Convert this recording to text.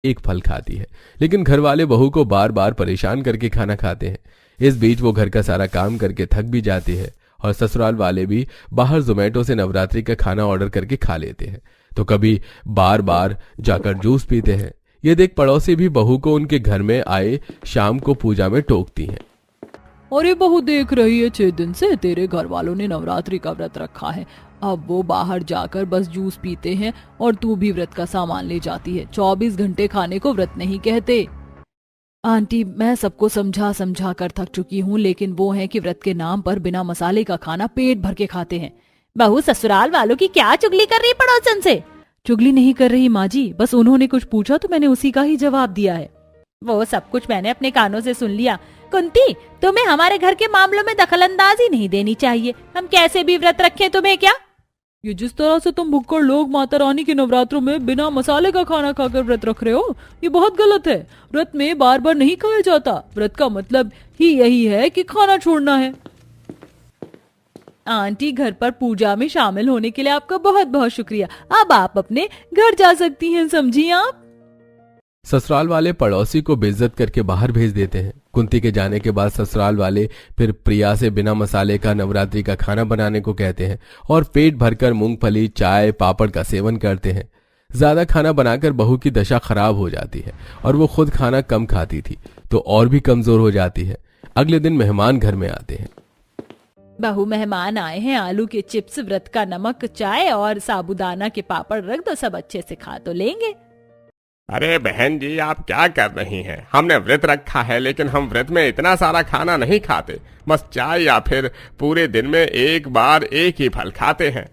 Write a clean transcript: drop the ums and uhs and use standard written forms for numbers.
एक फल खाती है, लेकिन घर वाले बहू को बार बार परेशान करके खाना खाते हैं। इस बीच वो घर का सारा काम करके थक भी जाती है और ससुराल वाले भी बाहर जोमेटो से नवरात्रि का खाना ऑर्डर करके खा लेते हैं, तो कभी बार बार जाकर जूस पीते हैं। ये देख पड़ोसी भी बहू को उनके घर में आए शाम को पूजा में टोकती हैं। अरे बहू, देख रही है 6 दिन से तेरे घर वालों ने नवरात्रि का व्रत रखा है। अब वो बाहर जाकर बस जूस पीते हैं और तू भी व्रत का सामान ले जाती है। 24 घंटे खाने को व्रत नहीं कहते। आंटी, मैं सबको समझा समझा कर थक चुकी हूँ, लेकिन वो है कि व्रत के नाम पर बिना मसाले का खाना पेट भर के खाते हैं। बहू, ससुराल वालों की क्या चुगली कर रही पड़ोसन से? चुगली नहीं कर रही माँ जी, बस उन्होंने कुछ पूछा तो मैंने उसी का ही जवाब दिया है। वो सब कुछ मैंने अपने कानों से सुन लिया। कुंती, तुम्हें हमारे घर के मामलों में दखलंदाजी नहीं देनी चाहिए। हम कैसे भी व्रत रखें तुम्हें क्या? ये जिस तरह से तुम भुक्कड़ लोग माता रानी के नवरात्रों में बिना मसाले का खाना खाकर व्रत रख रहे हो, ये बहुत गलत है। व्रत में बार बार नहीं खाया जाता। व्रत का मतलब ही यही है कि खाना छोड़ना है। आंटी, घर पर पूजा में शामिल होने के लिए आपका बहुत बहुत शुक्रिया। अब आप अपने घर जा सकती हैं, समझी आप? ससुराल वाले पड़ोसी को बेइज्जत करके बाहर भेज देते हैं। कुंती के जाने के बाद ससुराल वाले फिर प्रिया से बिना मसाले का नवरात्रि का खाना बनाने को कहते हैं और पेट भरकर मूंगफली, चाय, पापड़ का सेवन करते हैं। ज्यादा खाना बनाकर बहू की दशा खराब हो जाती है और वो खुद खाना कम खाती थी तो और भी कमजोर हो जाती है। अगले दिन मेहमान घर में आते हैं। बहू, मेहमान आए हैं, आलू के चिप्स, व्रत का नमक, चाय और साबूदाना के पापड़ रख दो, सब अच्छे से खा तो लेंगे। अरे बहन जी, आप क्या कर रही हैं? हमने व्रत रखा है, लेकिन हम व्रत में इतना सारा खाना नहीं खाते। बस चाय या फिर पूरे दिन में एक बार एक ही फल खाते हैं।